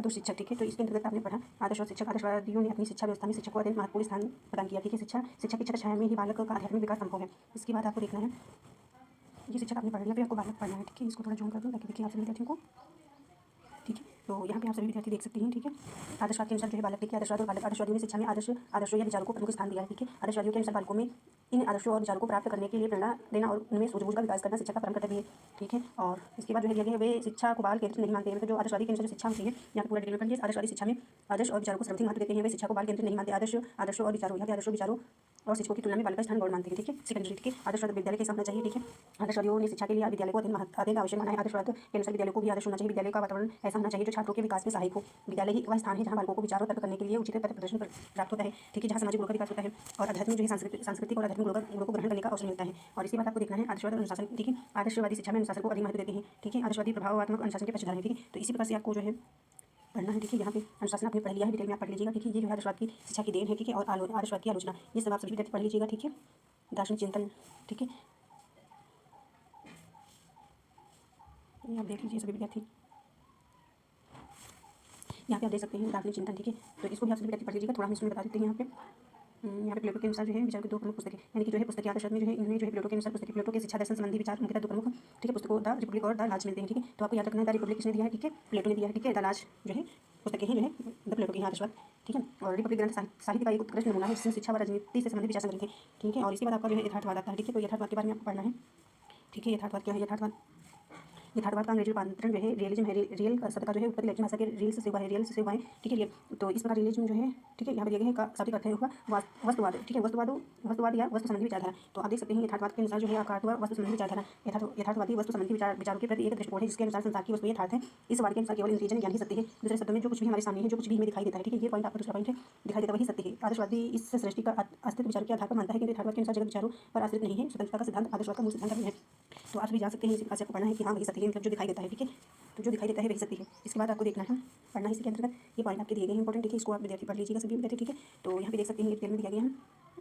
आदर्शवाद और शिक्षक, ठीक है। तो इसके अंतर्गत आपने पढ़ा आदर्शवाद शिक्षक। आदर्शवादियों ने अपनी शिक्षा व्यवस्था में शिक्षक को अत्यंत महत्वपूर्ण स्थान प्रदान किया, ठीक है। शिक्षा की छत्रछाया में ही बालक का आध्यात्मिक विकास संभव है। इसके बाद आपको देखना है, ये शिक्षक आपने पढ़ लिया, फिर आपको बालक पढ़ना है, ठीक है। इसको थोड़ा जूम कर दूँ ताकि देखिए आप सभी विद्यार्थियों को, ठीक है। तो यहाँ पे आप सभी विद्यार्थी देख सकते हैं, ठीक है। आदर्शवाद के अनुसार जो है बालक, देखिए आदर्शवाद और बालक, आदर्शवादियों ने शिक्षा में आदर्शों या विचारों को प्रमुख स्थान दिया है, ठीक है। आदर्शवादियों के अनुसार बालकों में इन आदर्शों और विचारों को प्राप्त करने के लिए प्रेरणा देना और उनमें सूझबूझ का विकास करना शिक्षा का परम कर्तव्य है, ठीक है। और इसके बाद जो है दिया गया है, वे शिक्षा को बाल केंद्रित नहीं मानते हैं। मतलब जो आदर्शवादी के अनुसार जो शिक्षा होती है, यहाँ पे पूरा डिटेल में पढ़िए। आदर्शवादी शिक्षा में आदर्श और विचारों को सर्वाधिक महत्व देते हैं, वे शिक्षा को बाल केंद्रित नहीं मानते। आदर्शों और विचारों, यहाँ पे आदर्शों विचारों और शिक्षकों की तुलना में बालक का स्थान गौण मानते हैं, ठीक है। सेकेंडरी, ठीक है। आदर्शवाद विद्यालय कैसा होना चाहिए, ठीक है। आदर्शवादियों ने शिक्षा के लिए विद्यालय को अत्यंत आवश्यक माना है। आदर्शवाद के अनुसार विद्यालय को भी आदर्श होना चाहिए। विद्यालय का वातावरण ऐसा होना चाहिए जो छात्रों के विकास में सहायक हो। विद्यालय ही वह स्थान है जहाँ बालकों को विचारों तर्क करने के लिए उचित पथ प्रदर्शन प्राप्त होता है, ठीक है। जहाँ सामाजिक गुणों का विकास होता है और अध्यात्म जो है सांस्कृतिक और आध्यात्मिक गुणों को ग्रहण करने का अवसर मिलता है। और इसके बाद आपको देखना है आदर्शवाद और अनुशासन, ठीक है। आदर्शवादी शिक्षा में अनुशासन को अधिक महत्व देते हैं, ठीक है। आदर्शवादी प्रभावात्मक अनुशासन के पक्षधर है, ठीक है। तो इसी प्रकार से आपको जो है पढ़ना है, ठीक है। यहाँ पे अनुशासन आपने पढ़ लिया है, डिटेल में आप पढ़ लीजिएगा, ठीक है। ये जो है आदर्शवाद की शिक्षा की देन है, ठीक है। और आदर्शवाद की आलोचना, ये सब आप सभी विद्यार्थी पढ़ लीजिएगा, ठीक है। दार्शनिक चिंतन, ठीक है, ये आप देख लीजिए सभी विद्यार्थी। यहाँ पे आप देख सकते हैं दार्शनिक चिंतन, ठीक है। तो इसको भी आप सभी विद्यार्थी पढ़ लीजिएगा। थोड़ा हम इसमें बता देते हैं यहाँ पे प्लेटो के अनुसार जो है विचार की दो प्रमुख पुस्तकें, यानी कि जो है पुस्तकें आदर्शवाद में जो है इनमें जो है प्लेटो के अनुसार पुस्तकें, प्लेटो के शिक्षा दर्शन संबंधी विचार मुख्यतः दो प्रमुख, ठीक है, पुस्तकों द रिपब्लिक और द लाज मिलते हैं, ठीक है। तो आपको याद रखना है द रिपब्लिक किसने दिया है, ठीक है, प्लेटो ने दिया है, ठीक है। द लाज जो है पुस्तकें हैं जो है द प्लेटो की हैं आदर्शवाद, ठीक है। और रिपब्लिक ग्रंथ साहित्य का एक उत्कृष्ट नमूना है जिसमें शिक्षा व राजनीति से संबंधित विचार संग्रहित है, ठीक है। और इसके बाद आपका जो है यथार्थवाद आता है, ठीक है। तो यथार्थवाद के बारे में आपको पढ़ना है, ठीक है। यथार्थवाद क्या है, यथार्थवाद का अंग्रेजी रूपांतरण जो है रियलिज्म है। रियल शब्द का जो है उत्पत्ति लैटिन भाषा के रियल से हुआ है, रियल से हुआ है, ठीक है। रियल, तो इस प्रकार रियलिज्म जो है, ठीक है, यहाँ पे दिया गया है का शाब्दिक अर्थ है हुआ वस्तुवाद, ठीक है। वस्तुवाद या वस्तु संबंधी विचारधारा। तो आप देख सकते हैं यथार्थवाद के अनुसार जो है आपका अर्थ हुआ वस्तु संबंधी विचारधारा। यथार्थवादी वस्तु संबंधी विचारों के प्रति एक दृष्टिकोण है जिसके अनुसार संसार की वस्तु यथार्थ है। इस वाद के अनुसार केवल इंद्रियजन्य ज्ञान ही सत्य है। दूसरे शब्दों में जो कुछ भी हमारे सामने है, जो कुछ भी हमें दिखाई देता है, ठीक है, ये पॉइंट आपका दूसरा पॉइंट है, दिखाई देता वही सत्य है। आदर्शवादी इस सृष्टि का अस्तित्व विचार के आधार पर मानता है, क्योंकि यथार्थवाद के अनुसार जगत विचारों पर आश्रित नहीं है। स्वतंत्रता का सिद्धांत आदर्शवाद का मूल सिद्धांत भी है। तो आप भी जा सकते हैं, इसी प्रकार से आपको पढ़ना है कि हाँ वही सत्य है, मतलब जो दिखाई देता है, ठीक है। तो जो दिखाई देता है वही सत्य है। इसके बाद आपको देखना है, पढ़ना है इसके अंतर्गत ये पॉइंट आपके दिए गए हैं इंपॉर्टेंट, ठीक है। इसको आप विद्यार्थी पढ़ लीजिएगा सभी विद्यार्थी, ठीक है। तो यहाँ पे देख सकते हैं डिटेल में दिया गया है।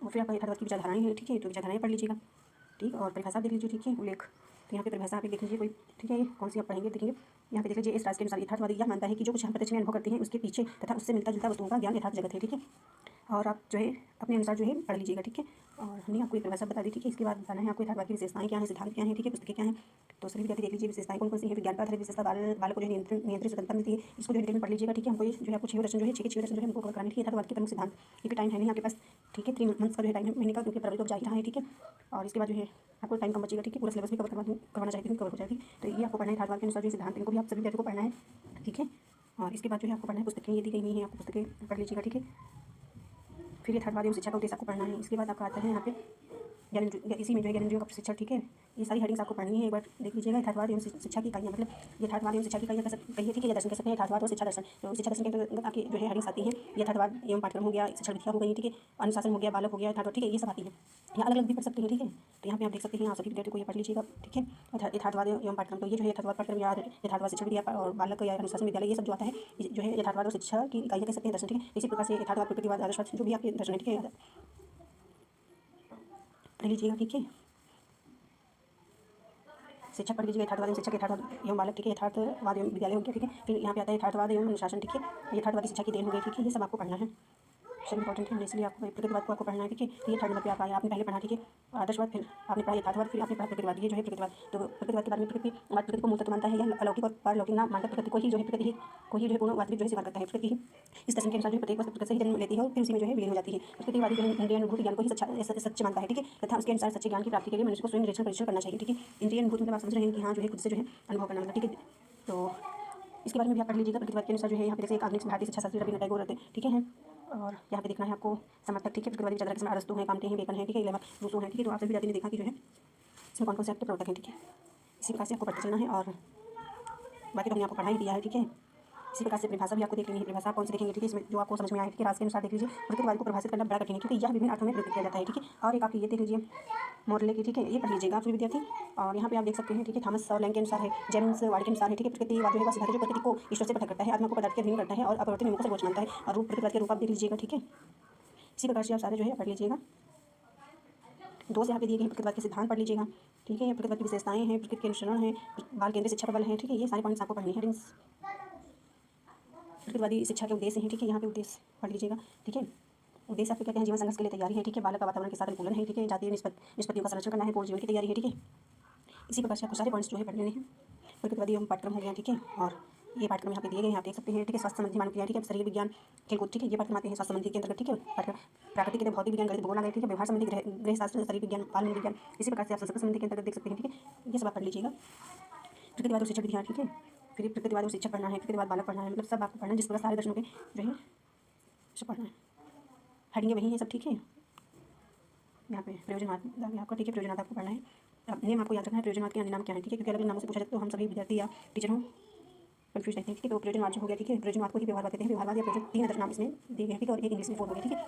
और फिर आपका यथार्थवाद की विचारधाराएं हैं, ठीक है। तो विचारधाराएं पढ़ लीजिएगा, ठीक। और परिभाषा देख लीजिए, ठीक है, उल्लेख। तो यहाँ पे परिभाषा आप देख लीजिए कोई, ठीक है, कौन सी आप पढ़ेंगे देखेंगे। यहाँ पे देख लीजिए इस राज के अनुसार यथार्थवादी यह मानता है कि जो कुछ हम प्रत्यक्ष में अनुभव करते हैं उसके पीछे तथा उससे मिलता जुलता वस्तुओं का ज्ञान यथार्थ जगत है, ठीक है। और आप जो है अपने अनुसार जो है पढ़ लीजिएगा, ठीक है। और हमने आपको एक परिभाषा बता दी, ठीक है। इसके बाद बताना है आपको यथार्थवाद की विशेषताएं क्या हैं, सिद्धांत क्या हैं, ठीक है, पुस्तकें क्या हैं। तो सभी विद्यार्थी देख लीजिए विशेषताएं कौन कौन सी हैं। विज्ञान का आधारित विशेषता बालक को जो है नियंत्रित स्वतंत्रता मिलती है। इसको जो डिटेल में पढ़ लीजिएगा, ठीक है। हमको ये जो है आपको 6 दर्शन जो है 6 दर्शन जो है हमको कवर कराने की यथार्थवाद के प्रमुख सिद्धांत। क्योंकि टाइम है नहीं आपके पास, ठीक है, 3 मंथ्स का जो है टाइम है महीने का, क्योंकि फरवरी तो जा ही रहा है, ठीक है। और इसके बाद जो है आपको टाइम कम बचेगा, ठीक है। पूरा सिलेबस भी करवाना चाहिए, कवर हो जाएगी। तो ये आपको पढ़ना है यथार्थवाद के अनुसार जो सिद्धांत, इनको भी आप सभी विद्यार्थियों को पढ़ना है, ठीक है। और इसके बाद जो है आपको पढ़ना है पुस्तकें, ये दी गई हुई हैं, आपको पुस्तकें पढ़ लीजिएगा, ठीक है। फिर यथार्थवाद एवं शिक्षा का उद्देश्य आपको पढ़ना है। इसके बाद आपका आता है यहाँ पे इसी में जो है ज्ञानेंद्रियों का शिक्षण, ठीक है। ये सारी हेडिंग्स आपको पढ़नी है, एक बार देख लीजिएगा। यथार्थवाद एवं शिक्षा की इकाइयाँ, मतलब यथार्थवाद एवं शिक्षा की इकाइयाँ कहिए, ठीक है, या दर्शन कह सकते हैं। यथार्थवाद और शिक्षा दर्शन, तो शिक्षा दर्शन के अंतर्गत आपकी जो है हेडिंग्स आती है। यथार्थवाद एवं पाठ्यक्रम हो गया, शिक्षा विद्या हो गई, ठीक है, अनुशासन हो गया, बालक हो गया, यथार्थवाद, ठीक है, ये सब आती है। यहाँ अलग अलग भी पढ़ सकते हैं, ठीक है। तो यहाँ पे आप देख सकते हैं, आप सभी विद्यार्थियों को ये पढ़ लीजिएगा, ठीक है। यथार्थवाद एवं पाठ्यक्रम, तो ये जो है यथार्थवाद पाठ्यक्रम या यथार्थवाद शिक्षा विद्या और बालक या अनुशासन विद्यालय, ये सब जो आता है जो है यथार्थवाद और शिक्षा की इकाइयाँ कह सकते हैं, दर्शन, ठीक है। इसी प्रकार से यथार्थवाद, प्रकृतिवाद, आदर्शवाद जो भी आपके दर्शन है, ठीक है, पढ़ लीजिएगा, ठीक है। शिक्षक पढ़ लीजिएगा, यथार्थवाद एवं शिक्षक, यथार्थवाद एवं बालक, ठीक है, यथार्थवाद एवं विद्यालय हो गया, ठीक है। फिर यहाँ पे आता है यथार्थवाद एवं अनुशासन, ठीक है, यथार्थवादी शिक्षा की देन हो गई, ठीक है। ये सब आपको पढ़ना है, सब इंपॉर्टेंट है, इसलिए आपको प्रकृतिवाद को आपको पढ़ना है, ठीक है। तो ये 3rd नंबर पे आप आया, आपने पहले पढ़ा, ठीक है, आदर्शवाद, फिर आपने पढ़ा यथार्थवाद, फिर आपने पढ़ा प्रकृतिवाद। ये जो है प्रकृतिवाद, तो प्रकृतिवाद के बारे में प्रकृति को मूल तत्व मानता है, यह अलौकिक और पारलौकिक ना मानकर प्रकृति को ही जो है पूर्ण वास्तविक जो है स्वीकार करता है। प्रकृति ही इस दर्शन के अनुसार जो प्रत्येक वस्तु प्रकृति से ही जन्म लेती है और फिर उसी में जो है विलीन हो जाती है। प्रकृतिवादी जो है इंद्रिय अनुभूति ज्ञान को ही सच्चा मानता है, ठीक है, तथा उसके अनुसार सच्चे ज्ञान की प्राप्ति के लिए मनुष्य को स्वयं निरीक्षण परीक्षण करना चाहिए, ठीक है। इंद्रिय अनुभूति मतलब आप समझ रहे हैं कि हाँ जो है खुद से जो है अनुभव करना, मतलब, ठीक है। तो इसके बारे में भी आप पढ़ लीजिएगा। प्रकृतिवाद के अनुसार जो है यहाँ पे जैसे एक आधुनिक भारतीय शिक्षा शास्त्री रवींद्रनाथ टैगोर रहते हैं, ठीक है। और यहाँ पे देखना है आपको समर्थक, ठीक है, प्रकृतिवादी विचारधारा के समय अरस्तु हैं, कांटे हैं, बेकन है, ठीक है, रूसो है, ठीक है। तो आप सभी विद्यार्थी ने देखा कि जो है इसमें कौन कौन से आपके प्रवर्तक हैं, ठीक है। इसी प्रकार से आपको पढ़ते चलना है और बाकी तो हमने आपको पढ़ा ही दिया है, ठीक है। इसी प्रकार से परिभाषा भी आपको देख लेनी है। परिभाषा कौन सी देखेंगे, ठीक है, इसमें जो आपको समझ में आए, ठीक है। राज के अनुसार देख लीजिए, प्रकृतिवाद को परिभाषित करना बड़ा कठिन है क्योंकि यह विभिन्न अर्थों में प्रयोग किया जाता है, ठीक है। और एक आप ये देख लीजिए मोरले की, ठीक है, ये पढ़ लीजिएगा आप सभी विद्यार्थी। और यहाँ पे आप देख सकते हैं, ठीक है, थॉमस और लैंग के अनुसार है, जेम्स वार्ड के अनुसार है, ठीक है। प्रकृतिवाद जो है सिद्धांत जो प्रकृति को ईश्वर से पृथक करता है, आत्मा को पदार्थ के अधीन करता है और अपरिवर्तनीय नियमों को सर्वोच्च मानता है। और रूप प्रकृतिवाद के रूप आप देख लीजिएगा, ठीक है। इसी प्रकार से आप सारे जो है पढ़ लीजिएगा। 2 से यहाँ पे दिए गए प्रकृतिवाद के सिद्धांत पढ़ लीजिएगा, ठीक है। प्रकृतिवाद की विशेषताएं हैं, प्रकृति के अनुसरण है, बाल केंद्रित शिक्षा प्रबल है, ठीक है। ये सारे पॉइंट्स आपको पढ़ने हैं। प्रकृतिवादी शिक्षा के उद्देश्य हैं, ठीक है। यहाँ पे उद्देश्य पढ़ लीजिएगा, ठीक है। उद्देश्य आपके क्या हैं? जीवन संघर्ष के लिए तैयारी है, ठीक है। बालक का वातावरण के साथ अनुकूलन है, ठीक है। जातीय निष्पत्तियों का संरक्षण करना है, पूर्ण जीवन की तैयारी है, ठीक है। इसी प्रकार से आपको सारे पॉइंट्स जो है पढ़ लेने हैं। प्रकृतिवादी एवं पाठ्यक्रम हो गया, ठीक है। और ये पाठ्यक्रम यहाँ पे दिए गए हैं, आप देख सकते हैं, ठीक है। स्वास्थ्य संबंधी मानव क्रिया, ठीक है। शरीर विज्ञान, खेलकूद, ठीक है। ये पाठ्यक्रम आते हैं स्वास्थ्य संबंधी के अंतर्गत, ठीक है। प्राकृतिक भौतिक विज्ञान, गणित, भूगोल आ गए, ठीक है। व्यवहार संबंधी गृहशास्त्र, शरीर विज्ञान, बाल विज्ञान, इसी प्रकार से आप संस्कृत संबंधी के अंतर्गत देख सकते हैं, ठीक है। ये सब आप पढ़ लीजिएगा। प्रकृतिवाद और शिक्षक विधियाँ, ठीक है। फिर प्रकृतिवाद और शिक्षक पढ़ना है, प्रकृतिवाद बालक पढ़ना है, मतलब सब आपको पढ़ना है, जिस प्रकार सारे दर्शनों के जो है सब पढ़ना है। हेडिंग वही है सब, ठीक है। यहाँ पे प्रयोजनवाद आपको, ठीक है। प्रयोजनवाद आपको पढ़ना है। अब नेम आपको याद रखना है, प्रयोजनवाद के अन्य नाम क्या है, ठीक है। क्योंकि अलग अलग नामों से पूछा जाए तो हम सभी विद्यार्थी या टीचर हों कन्फ्यूज रहते हैं, ठीक है। तो प्रयोजनवाद जो हो गया, ठीक है। प्रयोजनवाद को ही व्यवहारवाद कहते हैं। व्यवहारवाद या प्रयोजन, 3 अदर नाम इसमें दिए गए हैं, ठीक है। और एक इंग्लिश में 4 हो गया, ठीक है।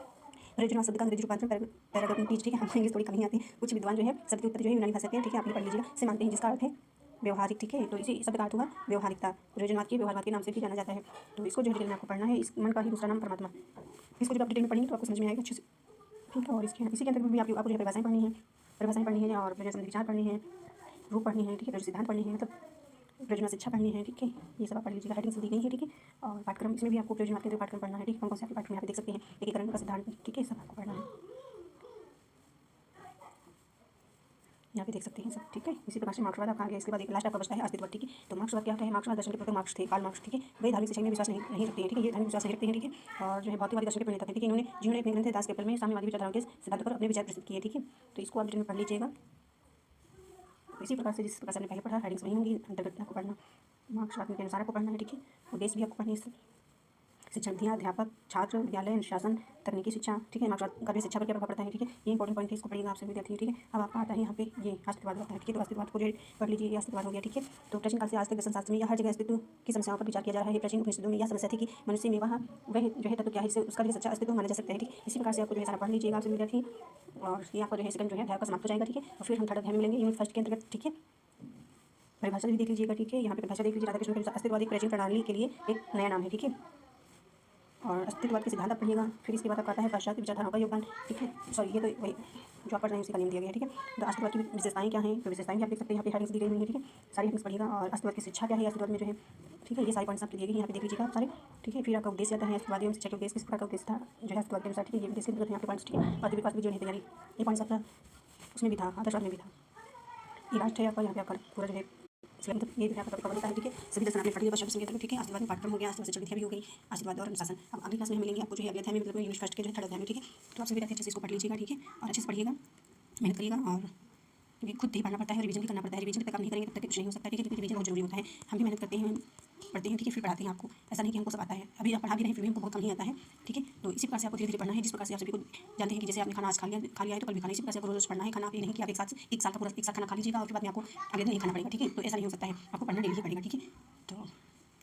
प्रयोजनवाद शब्द का अंग्रेजी रूपांतरण पैराडोक्टिव, ठीक है। हमको इंग्लिश थोड़ी कमी आती है, कुछ विद्वान जो है शब्द के उत्तर जो है यूनानी भाषा के हैं, ठीक है। आप ये पढ़ लीजिएगा। से मानते हैं जिसका अर्थ है व्यवहारिक, ठीक है। तो इसी शब्द का अर्थ हुआ व्यवहारिकता। प्रयोजनवाद की व्यवहारवाद के नाम से भी जाना जाता है। तो इसको जो डिटेल में आपको पढ़ना है। इस मन का ही दूसरा नाम परमात्मा। इसको जब आप डिटेल में पढ़ेंगे तो आपको समझ में आएगा अच्छे से, ठीक है। और इसी के अंतर्गत भी आपको जो है परिभाषाएं पढ़नी है, और प्रयोजन संबंधी विचार पढ़नी है, रूप पढ़नी है, ठीक है। प्रयोजन सिद्धांत पढ़नी है, मतलब प्रयोजन शिक्षा पढ़नी है, ठीक है। ये सब आप पढ़ लीजिएगा। हेडिंग दी गई है, ठीक है। और पाठ्यक्रम इसमें भी आपको प्रयोजनवाद के पाठ्यक्रम पढ़ना है, ठीक है। कौन से आपके पाठ्यक्रम यहाँ पे देख सकते हैं, एकीकरण का सिद्धांत, ठीक है। सब आपको पढ़ना है, यहाँ पे देख सकते हैं सब, ठीक है। इसी प्रकार से मार्क्सवाद आपका आ गया। इसके बाद एक लास्ट आपका बचता है अस्तित्ववाद, ठीक है। तो मार्क्सवाद क्या है? मार्क्सवाद दर्शन के प्रकार मार्क्स थे, कार्ल मार्क्स, ठीक है। वे धार्मिक शिक्षा में विश्वास नहीं रखते हैं, ठीक है। ये धार्मिक विश्वास नहीं रखते हैं, ठीक है। और जो है भौतिकवादी दर्शन के प्रणेता थे, ठीक है। जिन्होंने अपने ग्रंथ दास कैपिटल में साम्यवादी विचारधाराओं के सिद्धांतों पर अपने विचार प्रस्तुत किए, ठीक है। तो इसको आप डिटेल में पढ़ लीजिएगा। इसी प्रकार से जिस प्रकार से आपने पहले पढ़ा, हेडिंग्स वही होंगी, अंतर्गत आपको पढ़ना मार्क्सवाद के अनुसार आपको पढ़ना है, ठीक है। उद्देश्य भी आपको पढ़नी है। शिक्षण विधियाँ, अध्यापक, छात्र, विद्यालय, अनुशासन, तकनीकी शिक्षा, ठीक है। मार्क्सवाद का भी शिक्षा पर क्या प्रभाव पड़ता है, ठीक है। ये इंपॉर्टेंट पॉइंट है, इसको पढ़िएगा आप सभी विद्यार्थी, ठीक है। अब आपका आता है यहाँ पे ये अस्तित्ववाद होता है, ठीक है। तो अस्तित्ववाद को जो पढ़ लीजिए, ये अस्तित्ववाद हो गया, ठीक है। तो प्राचीन काल से आज तक दर्शन शास्त्र में या हर जगह अस्तित्व की समस्याओं पर विचार किया जा रहा है। प्राचीन उपनिषदों में यह समस्या थी कि मनुष्य में वह जो है तत्व क्या है, जिससे उसका जो सच्चा अस्तित्व माना जा सकता है, ठीक है। इसी प्रकार से आपको जो है सारा पढ़ लीजिएगा आप सभी विद्यार्थी। और ये आपका जो है सेकंड जो है अध्याय का समाप्त हो जाएगा, ठीक है। और फिर हम थर्ड अध्याय में मिलेंगे यूनिट 1 के अंतर्गत, ठीक है। परिभाषा भी देख लीजिएगा, ठीक है। यहाँ पे परिभाषा देख लीजिए। राधाकृष्ण के अनुसार अस्तित्ववादी प्राचीन प्रणाली के लिए एक नया नाम है, ठीक है। और अस्तित्ववाद के सिद्धांत आप पढ़िएगा। फिर इसके बाद आपका आता है पाश्चात्य विचारधाराओं का योगदान, ठीक है। सॉरी, ये तो वही जो आप पढ़ रहे हैं उसी का नेम दिया गया है, ठीक है। तो अस्तित्ववाद की विशेषताएं क्या हैं, तो विशेषताएं भी आप देख सकते हैं, यहाँ पे हेडिंग्स दी गई हुई हैं, ठीक है। सारी हेडिंग्स पढ़िएगा। और अस्तित्ववाद की शिक्षा क्या है, अस्तित्ववाद में जो है, ठीक है। ये सारे पॉइंट्स आप दिए गए यहाँ पे देख लीजिएगा आप सारे, ठीक है। फिर आपका उद्देश्य आता है अस्तित्ववादी एवं शिक्षा के उद्देश्य, किस प्रकार का उद्देश्य था जो है अस्तित्ववाद के अनुसार, ठीक है। ये उद्देश्य के यहाँ पे पॉइंट्स, ठीक है। वास्तविक विकास भी जो है तैयारी, ये पॉइंट्स आपका उसमें भी था, आदर्शवाद में भी था। ये लास्ट है आपका, यहाँ पे आपका पूरा जो है मतलब ये भी आपका कवर होता है, ठीक है। सभी दर्शन आपने पढ़ लिया बस शब्द संख्या, ठीक है। अस्तित्ववाद में पाठ्यक्रम हो गया, अस्तित्ववाद शिक्षा भी हो गई, अस्तित्ववाद और अनुशासन। अब अगली क्लास में मिलेंगे आपको जो है अगले अध्याय में, मतलब यूनिट 1 के जो है थर्ड अध्याय में, ठीक है। तो आप सभी अच्छे से इसको पढ़ लीजिएगा, ठीक है। और अच्छे से पढ़िएगा, मेहनत करिएगा। और क्योंकि खुद ही पढ़ना पड़ता है, रिवीजन भी करना पड़ता है। रिवीजन जब तक आप नहीं करेंगे तब तक कुछ नहीं हो सकता, ठीक है। क्योंकि रिवीजन बहुत जरूरी होता है। हम भी मेहनत करते हैं, पढ़ते हैं, ठीक है। फिर पढ़ाते हैं आपको। ऐसा नहीं कि हमको सब आता है, अभी आप पढ़ा भी रहे हैं फिर भी हमको बहुत कम ही आता है, ठीक है। तो इसी प्रकार से आपको धीरे धीरे पढ़ना है, जिस प्रकार से आप सभी को जानते हैं कि जैसे आपने खाना आज खा लिया है तो कल भी खाना। इसी प्रकार से आपको रोज पढ़ना है। खाना आप ये नहीं कि आप एक साल का पूरा एक साथ खाना खा लीजिएगा और उसके बाद में आपको अगले दिन नहीं खाना पड़ेगा, ठीक है। तो ऐसा नहीं हो सकता है, आपको पढ़ना डेली ही पड़ेगा, ठीक है। तो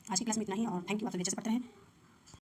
आज की क्लास में इतना ही, और थैंक यू। आप सभी अच्छे से पढ़ते हैं।